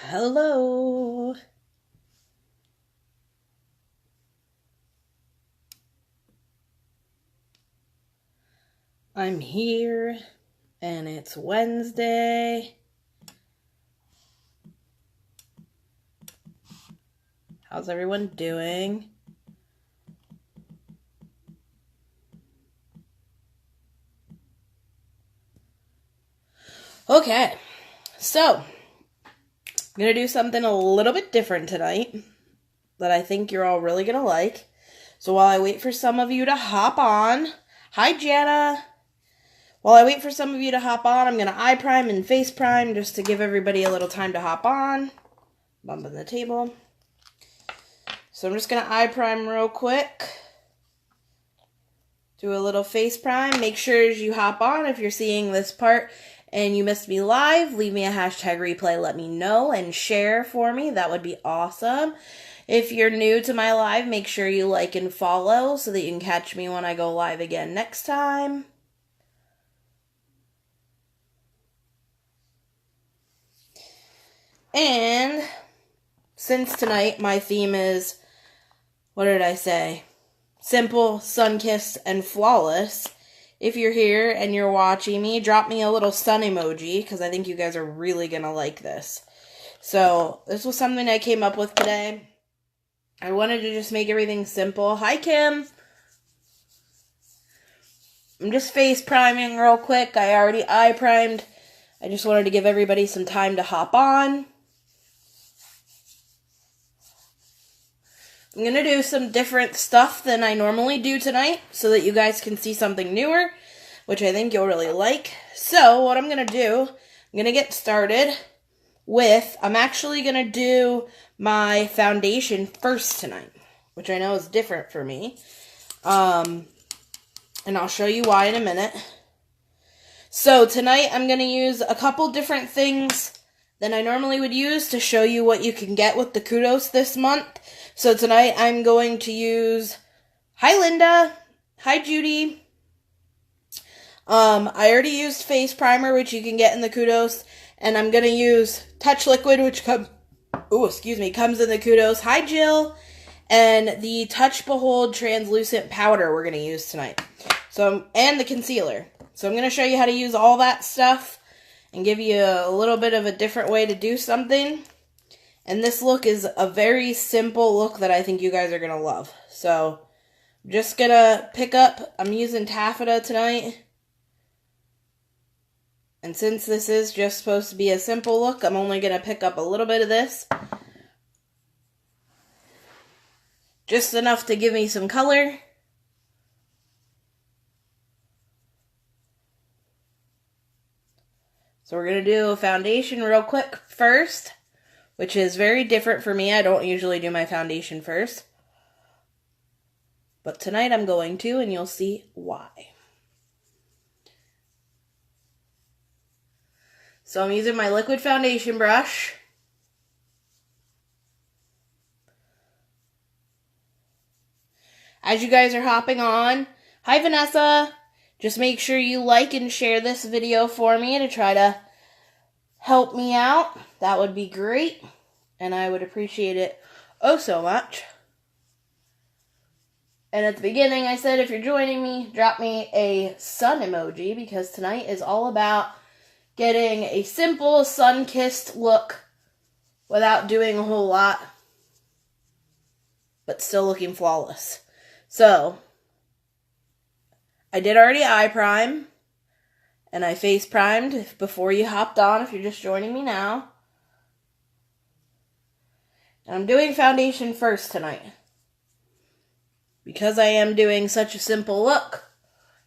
Hello. I'm here and it's Wednesday. How's everyone doing? Okay, so I'm going to do something a little bit different tonight that I think you're all really going to like. So while I wait for some of you to hop on, hi Jana. While I wait for some of you to hop on, I'm going to eye prime and face prime just to give everybody a little time to hop on. Bumping the table. So I'm just going to eye prime real quick. Do a little face prime. Make sure as you hop on, if you're seeing this part and you missed me live, leave me a hashtag replay, let me know, and share for me. That would be awesome. If you're new to my live, make sure you like and follow so that you can catch me when I go live again next time. And since tonight my theme is, what did I say? Simple, sun-kissed, and flawless. If you're here and you're watching me, drop me a little sun emoji, because I think you guys are really going to like this. So, this was something I came up with today. I wanted to just make everything simple. Hi, Kim! I'm just face priming real quick. I already eye primed. I just wanted to give everybody some time to hop on. I'm going to do some different stuff than I normally do tonight so that you guys can see something newer, which I think you'll really like. So what I'm going to do, I'm going to get started with, I'm actually going to do my foundation first tonight, which I know is different for me. And I'll show you why in a minute. So tonight I'm going to use a couple different things than I normally would use to show you what you can get with the kudos this month. So tonight I'm going to use, hi Linda, hi Judy. I already used face primer, which you can get in the kudos, and I'm going to use touch liquid, which comes in the kudos. Hi Jill, and the Touch Behold translucent powder we're going to use tonight. And the concealer. So I'm going to show you how to use all that stuff and give you a little bit of a different way to do something. And this look is a very simple look that I think you guys are going to love. So, I'm just going to pick up, I'm using taffeta tonight. And since this is just supposed to be a simple look, I'm only going to pick up a little bit of this. Just enough to give me some color. So we're going to do a foundation real quick first, which is very different for me. I don't usually do my foundation first. But tonight I'm going to, and you'll see why. So I'm using my liquid foundation brush. As you guys are hopping on, hi Vanessa! Just make sure you like and share this video for me to try to help me out. That would be great, and I would appreciate it oh so much. And at the beginning I said if you're joining me, drop me a sun emoji, because tonight is all about getting a simple sun-kissed look without doing a whole lot, but still looking flawless. So, I did already eye prime, and I face primed before you hopped on if you're just joining me now. And I'm doing foundation first tonight. Because I am doing such a simple look,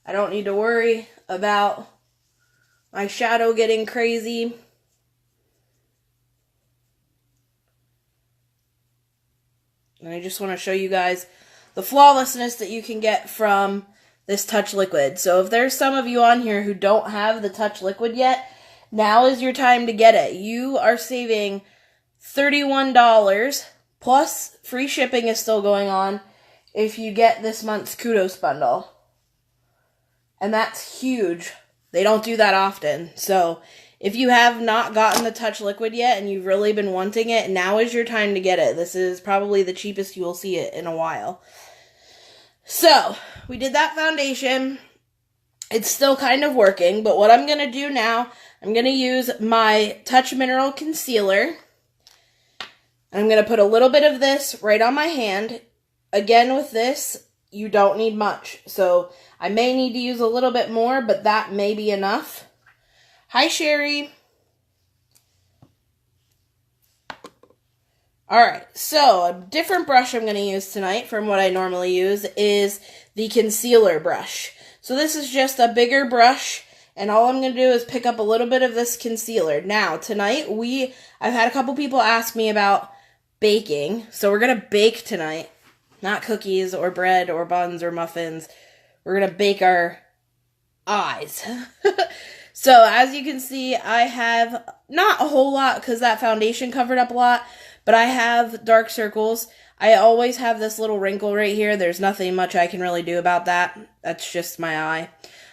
I don't need to worry about my shadow getting crazy. And I just want to show you guys the flawlessness that you can get from this touch liquid. So if there's some of you on here who don't have the touch liquid yet, now is your time to get it. You are saving $31, plus free shipping is still going on if you get this month's kudos bundle. And that's huge. They don't do that often. So If you have not gotten the Touch Liquid yet and you've really been wanting it, now is your time to get it. This is probably the cheapest you will see it in a while. So, we did that foundation. It's still kind of working, but what I'm going to do now, I'm going to use my Touch Mineral Concealer. I'm going to put a little bit of this right on my hand. Again, with this, you don't need much. So, I may need to use a little bit more, but that may be enough. Hi, Sherry. Alright, so a different brush I'm going to use tonight from what I normally use is the concealer brush. So this is just a bigger brush, and all I'm going to do is pick up a little bit of this concealer. Now, tonight, I've had a couple people ask me about baking, so we're going to bake tonight. Not cookies or bread or buns or muffins. We're going to bake our eyes. So, as you can see, I have not a whole lot because that foundation covered up a lot, but I have dark circles. I always have this little wrinkle right here. There's nothing much I can really do about that. That's just my eye.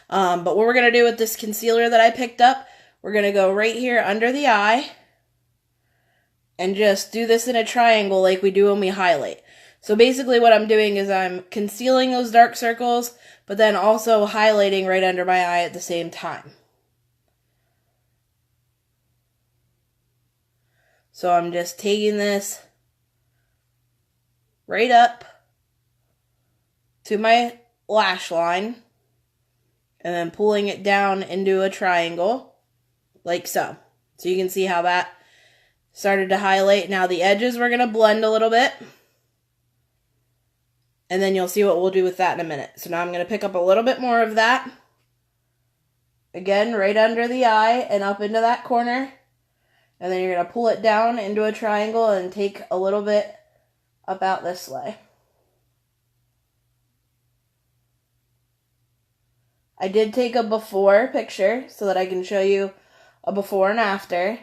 But what we're going to do with this concealer that I picked up, we're going to go right here under the eye and just do this in a triangle like we do when we highlight. So basically what I'm doing is I'm concealing those dark circles, but then also highlighting right under my eye at the same time. So I'm just taking this right up to my lash line and then pulling it down into a triangle like so. So you can see how that started to highlight. Now the edges we're going to blend a little bit. And then you'll see what we'll do with that in a minute. So now I'm going to pick up a little bit more of that. Again, right under the eye and up into that corner. And then you're going to pull it down into a triangle and take a little bit about this way. I did take a before picture so that I can show you a before and after.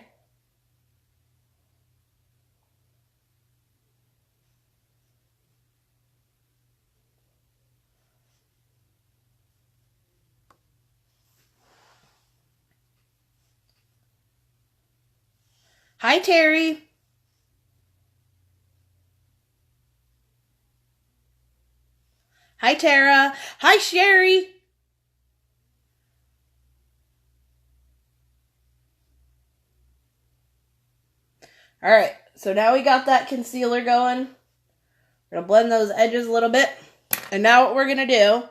Hi, Terry. Hi, Tara. Hi, Sherry. All right, so now we got that concealer going. We're going to blend those edges a little bit. And now what we're going to do,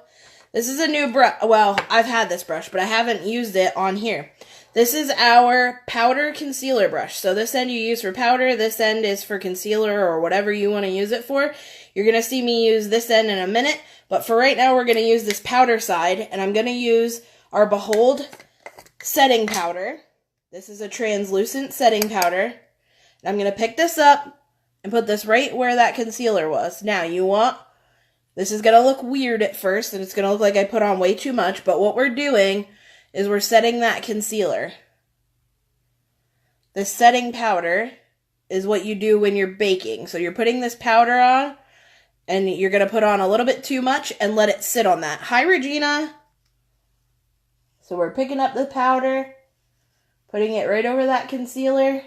this is a new brush. Well, I've had this brush, but I haven't used it on here. This is our powder concealer brush. So this end you use for powder, this end is for concealer or whatever you want to use it for. You're going to see me use this end in a minute, but for right now we're going to use this powder side, and I'm going to use our Behold setting powder. This is a translucent setting powder. And I'm going to pick this up and put this right where that concealer was. Now this is going to look weird at first, and it's going to look like I put on way too much, but what we're doing is we're setting that concealer. The setting powder is what you do when you're baking. So you're putting this powder on, and you're going to put on a little bit too much and let it sit on that. Hi, Regina. So we're picking up the powder, putting it right over that concealer,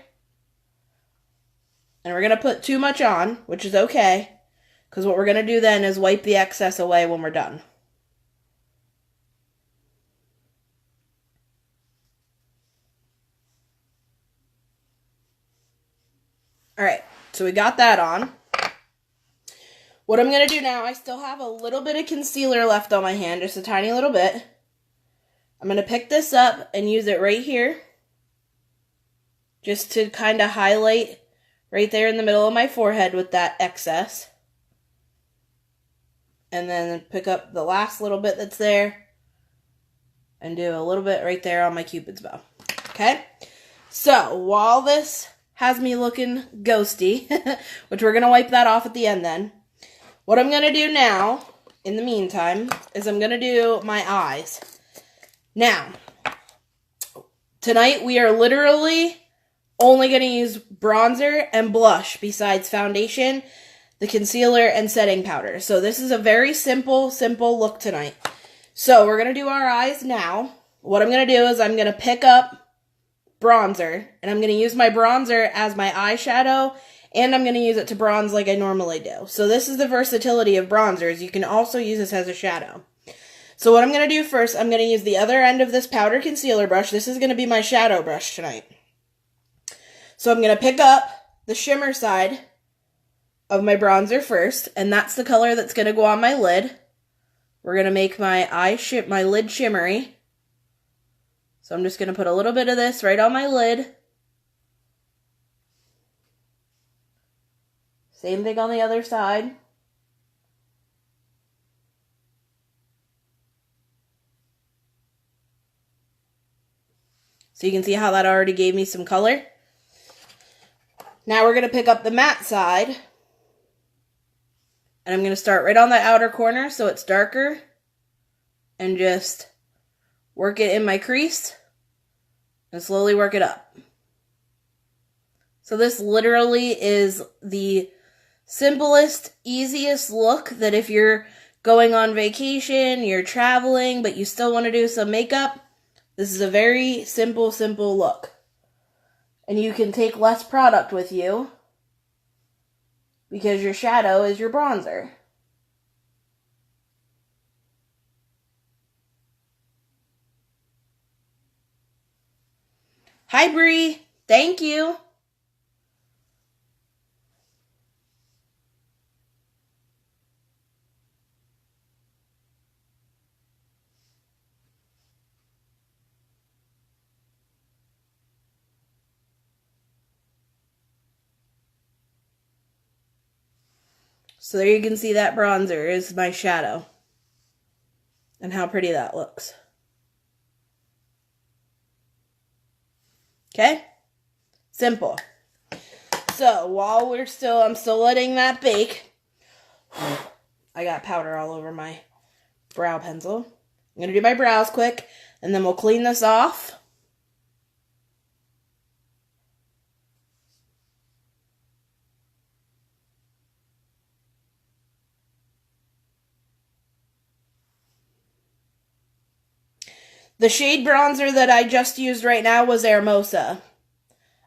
and we're going to put too much on, which is okay, because what we're going to do then is wipe the excess away when we're done. Alright, so we got that on. What I'm going to do now, I still have a little bit of concealer left on my hand, just a tiny little bit. I'm going to pick this up and use it right here, just to kind of highlight right there in the middle of my forehead with that excess. And then pick up the last little bit that's there and do a little bit right there on my Cupid's bow. Okay? So, while this has me looking ghosty, which we're going to wipe that off at the end then. What I'm going to do now, in the meantime, is I'm going to do my eyes. Now, tonight we are literally only going to use bronzer and blush besides foundation, the concealer, and setting powder. So this is a very simple look tonight. So we're going to do our eyes now. What I'm going to do is I'm going to pick up bronzer. And I'm going to use my bronzer as my eyeshadow, and I'm going to use it to bronze like I normally do. So this is the versatility of bronzers. You can also use this as a shadow. So what I'm going to do first, I'm going to use the other end of this powder concealer brush. This is going to be my shadow brush tonight. So I'm going to pick up the shimmer side of my bronzer first, and that's the color that's going to go on my lid. We're going to make my lid shimmery. So I'm just going to put a little bit of this right on my lid. Same thing on the other side. So you can see how that already gave me some color. Now we're going to pick up the matte side. And I'm going to start right on the outer corner so it's darker. And just work it in my crease. And slowly work it up. So this literally is the simplest, easiest look that if you're going on vacation, you're traveling, but you still want to do some makeup, this is a very simple look. And you can take less product with you because your shadow is your bronzer. Hi, Bree. Thank you. So there you can see that bronzer is my shadow. And how pretty that looks. Okay? Simple. So while I'm still letting that bake. I got powder all over my brow pencil. I'm going to do my brows quick, and then we'll clean this off. The shade bronzer that I just used right now was Hermosa.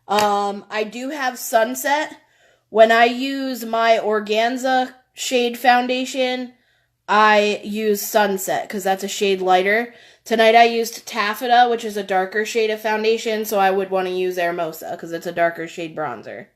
I do have Sunset. When I use my Organza shade foundation, I use Sunset because that's a shade lighter. Tonight I used Taffeta, which is a darker shade of foundation, so I would want to use Hermosa because it's a darker shade bronzer.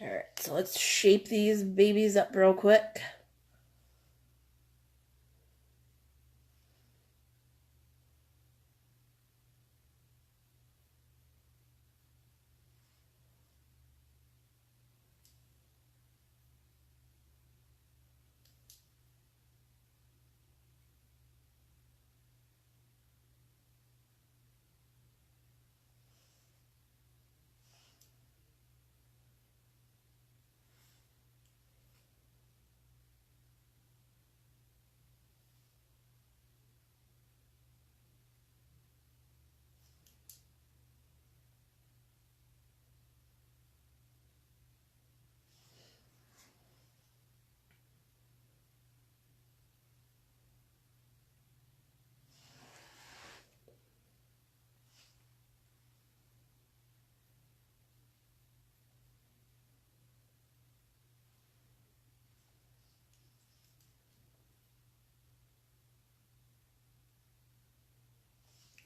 Alright, so let's shape these babies up real quick.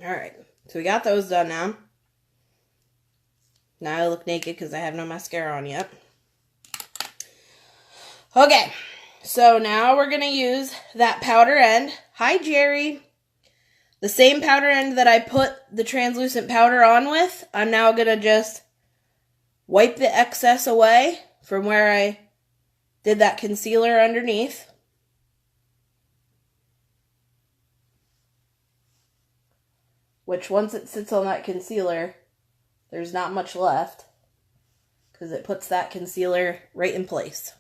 Alright, so we got those done now. Now I look naked because I have no mascara on yet. Okay, so now we're going to use that powder end. Hi, Jerry. The same powder end that I put the translucent powder on with, I'm now going to just wipe the excess away from where I did that concealer underneath. which once it sits on that concealer, there's not much left because it puts that concealer right in place.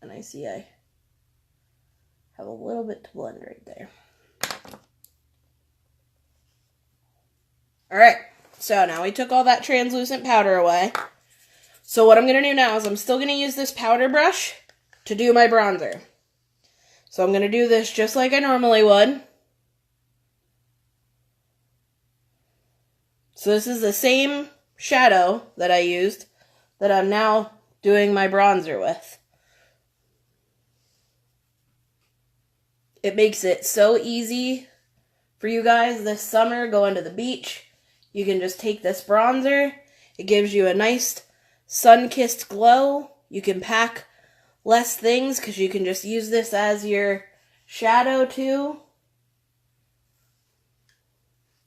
And I see I have a little bit to blend right there. Alright, so now we took all that translucent powder away. So what I'm going to do now is I'm still going to use this powder brush to do my bronzer. So I'm going to do this just like I normally would. So this is the same shadow that I used that I'm now doing my bronzer with. It makes it so easy for you guys this summer going to the beach. You can just take this bronzer. It gives you a nice sun-kissed glow. You can pack less things because you can just use this as your shadow too.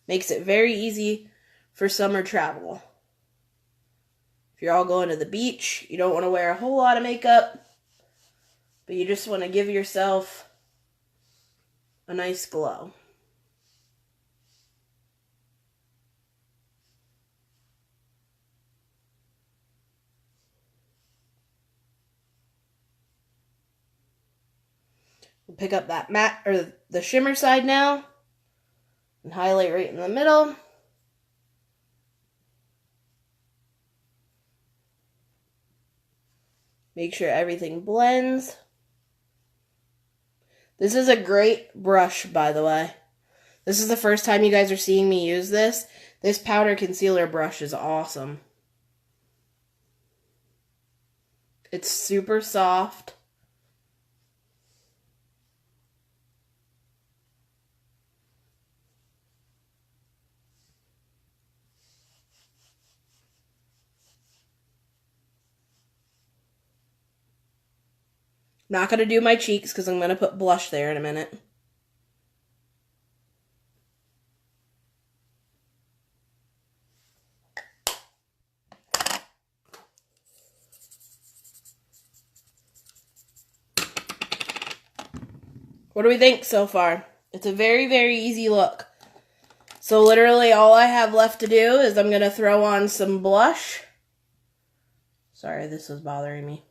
Makes it very easy for summer travel. If you're all going to the beach, you don't want to wear a whole lot of makeup, but you just want to give yourself a nice glow. We'll pick up that matte or the shimmer side now and highlight right in the middle. Make sure everything blends. This is a great brush, by the way. This is the first time you guys are seeing me use this. This powder concealer brush is awesome. It's super soft. Not going to do my cheeks because I'm going to put blush there in a minute. What do we think so far? It's a very, very easy look. So literally all I have left to do is I'm going to throw on some blush. Sorry, this was bothering me.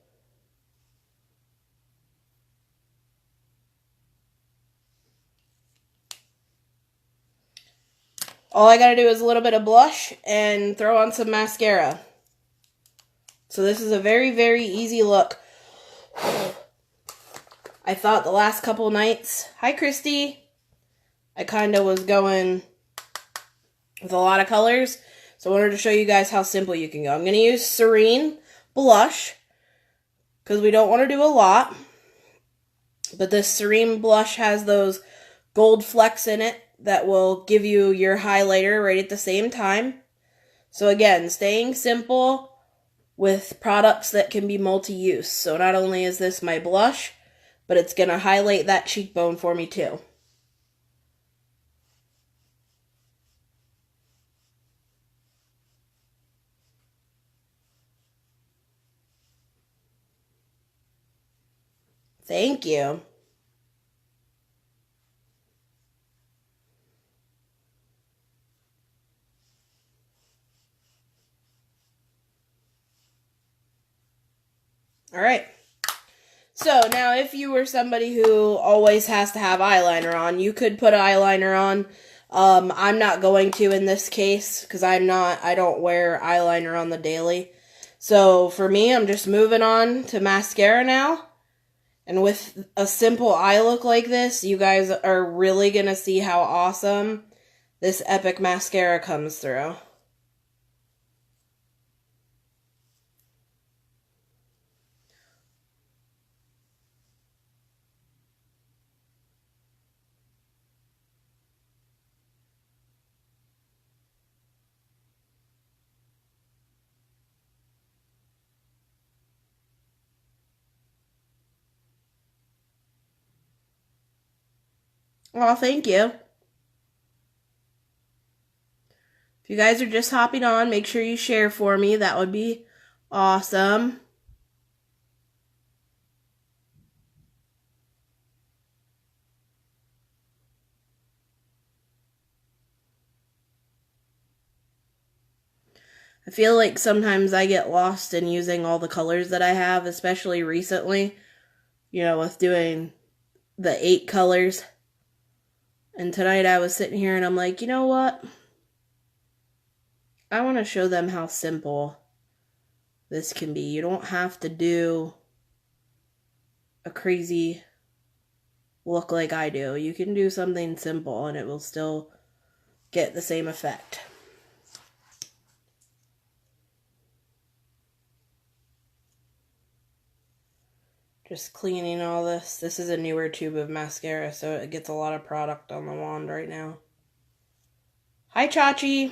All I gotta do is a little bit of blush and throw on some mascara. So this is a very, very easy look. I thought the last couple nights, hi Christy, I kind of was going with a lot of colors. So I wanted to show you guys how simple you can go. I'm going to use Serene blush because we don't want to do a lot. But this Serene blush has those gold flecks in it that will give you your highlighter right at the same time. So again, staying simple with products that can be multi-use. So not only is this my blush, but it's going to highlight that cheekbone for me too. Thank you. All right. So now if you were somebody who always has to have eyeliner on, you could put eyeliner on. I'm not going to in this case because I don't wear eyeliner on the daily. So for me, I'm just moving on to mascara now. And with a simple eye look like this, you guys are really going to see how awesome this epic mascara comes through. Well, thank you. If you guys are just hopping on, make sure you share for me. That would be awesome. I feel like sometimes I get lost in using all the colors that I have, especially recently, you know, with doing the 8 colors. And tonight I was sitting here and I'm like, you know what? I want to show them how simple this can be. You don't have to do a crazy look like I do. You can do something simple and it will still get the same effect. Just cleaning all this. This is a newer tube of mascara, so it gets a lot of product on the wand right now. Hi, Chachi.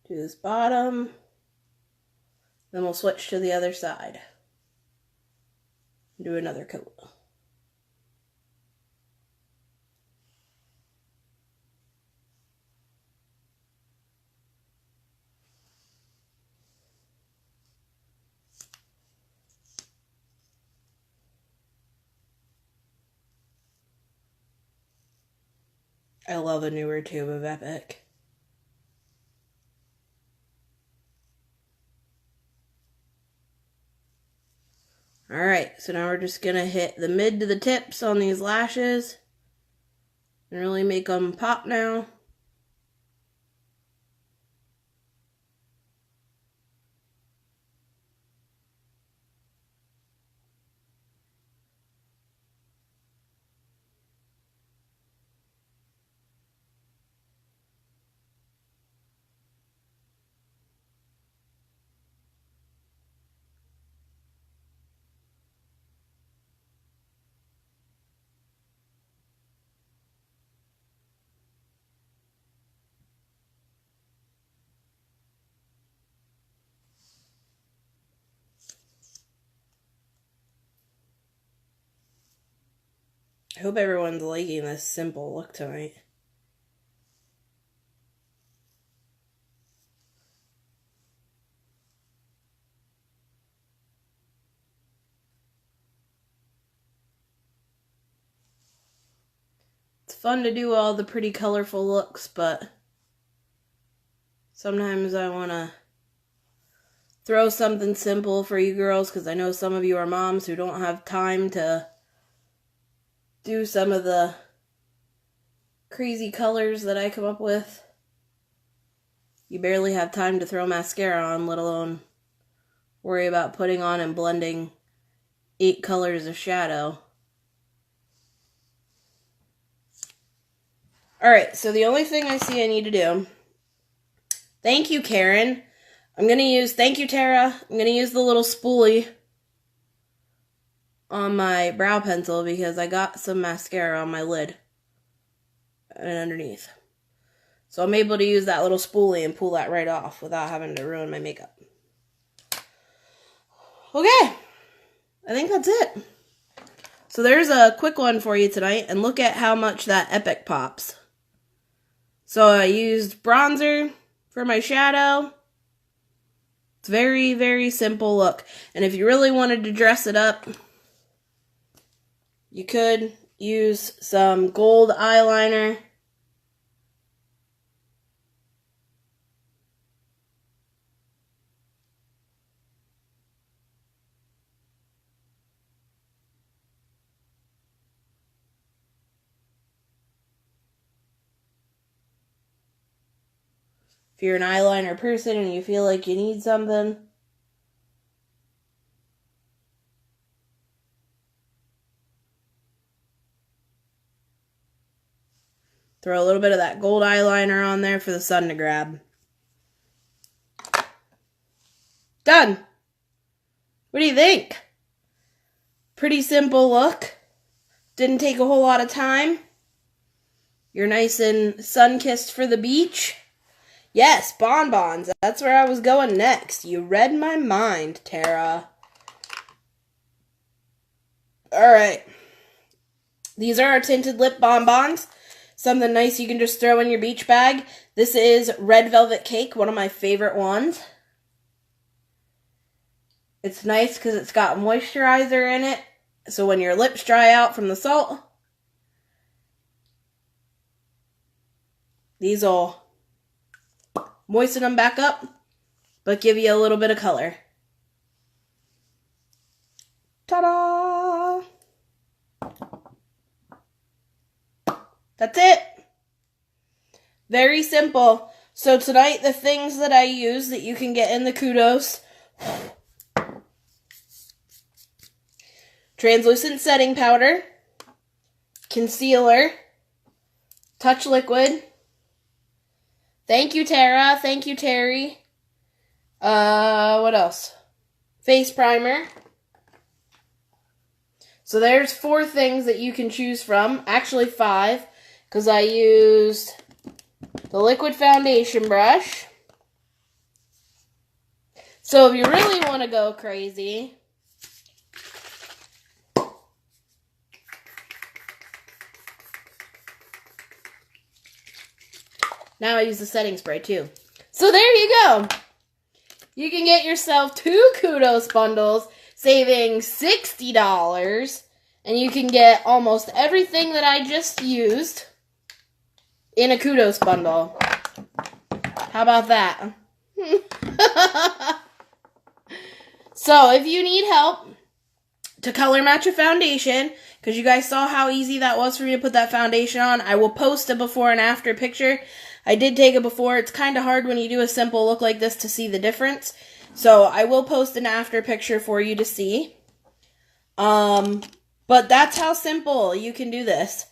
Do this bottom. Then we'll switch to the other side. Do another coat. I love a newer tube of Epic. Alright, so now we're just going to hit the mid to the tips on these lashes and really make them pop now. I hope everyone's liking this simple look tonight. It's fun to do all the pretty colorful looks, but sometimes I want to throw something simple for you girls because I know some of you are moms who don't have time to do some of the crazy colors that I come up with. You barely have time to throw mascara on, let alone worry about putting on and blending 8 colors of shadow. Alright, so the only thing I see I need to do... Thank you, Karen. Thank you, Tara. I'm going to use the little spoolie on my brow pencil because I got some mascara on my lid and underneath. So I'm able to use that little spoolie and pull that right off without having to ruin my makeup. Okay, I think that's it. So there's a quick one for you tonight, and look at how much that Epic pops. So I used bronzer for my shadow. It's very, very simple look. And if you really wanted to dress it up, you could use some gold eyeliner. If you're an eyeliner person and you feel like you need something. Throw a little bit of that gold eyeliner on there for the sun to grab. Done. What do you think? Pretty simple look. Didn't take a whole lot of time. You're nice and sun-kissed for the beach. Yes, bonbons. That's where I was going next. You read my mind, Tara. Alright. These are our tinted lip bonbons. Something nice you can just throw in your beach bag. This is Red Velvet Cake, one of my favorite ones. It's nice because it's got moisturizer in it. So when your lips dry out from the salt, these will moisten them back up, but give you a little bit of color. Ta-da! That's it. Very simple. So tonight, the things that I use that you can get in the kudos: translucent setting powder, concealer, touch liquid. Thank you, Tara. Thank you, Terry. What else? Face primer. So there's 4 things that you can choose from. Actually 5, because I used the liquid foundation brush. So if you really want to go crazy, now I use the setting spray too. So there you go. You can get yourself 2 kudos bundles, saving $60, and you can get almost everything that I just used in a kudos bundle. How about that? So if you need help to color match a foundation, because you guys saw how easy that was for me to put that foundation on, I will post a before and after picture. I did take it before. It's kind of hard when you do a simple look like this to see the difference. So I will post an after picture for you to see. But that's how simple you can do this.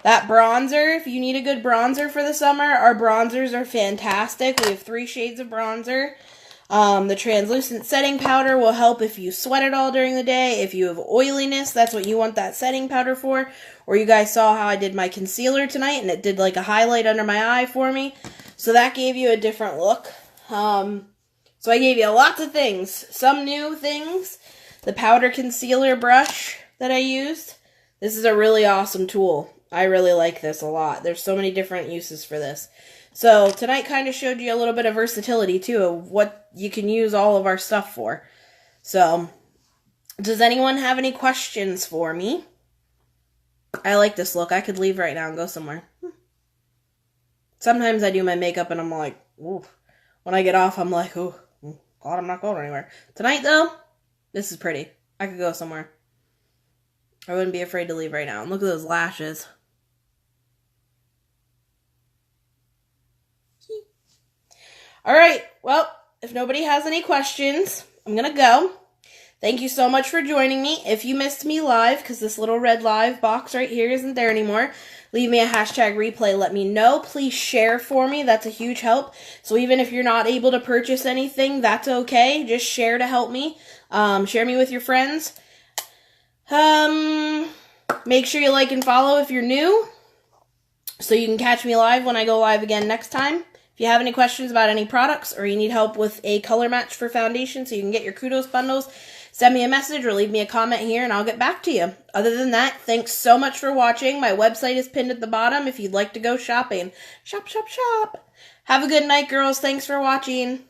That bronzer, if you need a good bronzer for the summer, our bronzers are fantastic. We have 3 shades of bronzer. The translucent setting powder will help if you sweat it all during the day. If you have oiliness, that's what you want that setting powder for. Or you guys saw how I did my concealer tonight, and it did like a highlight under my eye for me. So that gave you a different look. So I gave you lots of things. Some new things. The powder concealer brush that I used. This is a really awesome tool. I really like this a lot. There's so many different uses for this. So tonight kind of showed you a little bit of versatility too of what you can use all of our stuff for. So, does anyone have any questions for me? I like this look. I could leave right now and go somewhere. Sometimes I do my makeup and I'm like, ooh. When I get off, I'm like, oh, God, I'm not going anywhere. Tonight, though, this is pretty. I could go somewhere. I wouldn't be afraid to leave right now. And look at those lashes. Alright, well, if nobody has any questions, I'm going to go. Thank you so much for joining me. If you missed me live, because this little red live box right here isn't there anymore, leave me a hashtag replay. Let me know. Please share for me. That's a huge help. So even if you're not able to purchase anything, that's okay. Just share to help me. Share me with your friends. Make sure you like and follow if you're new, so you can catch me live when I go live again next time. If you have any questions about any products or you need help with a color match for foundation so you can get your kudos bundles, send me a message or leave me a comment here and I'll get back to you. Other than that, thanks so much for watching. My website is pinned at the bottom if you'd like to go shopping. Shop, shop, shop. Have a good night, girls. Thanks for watching.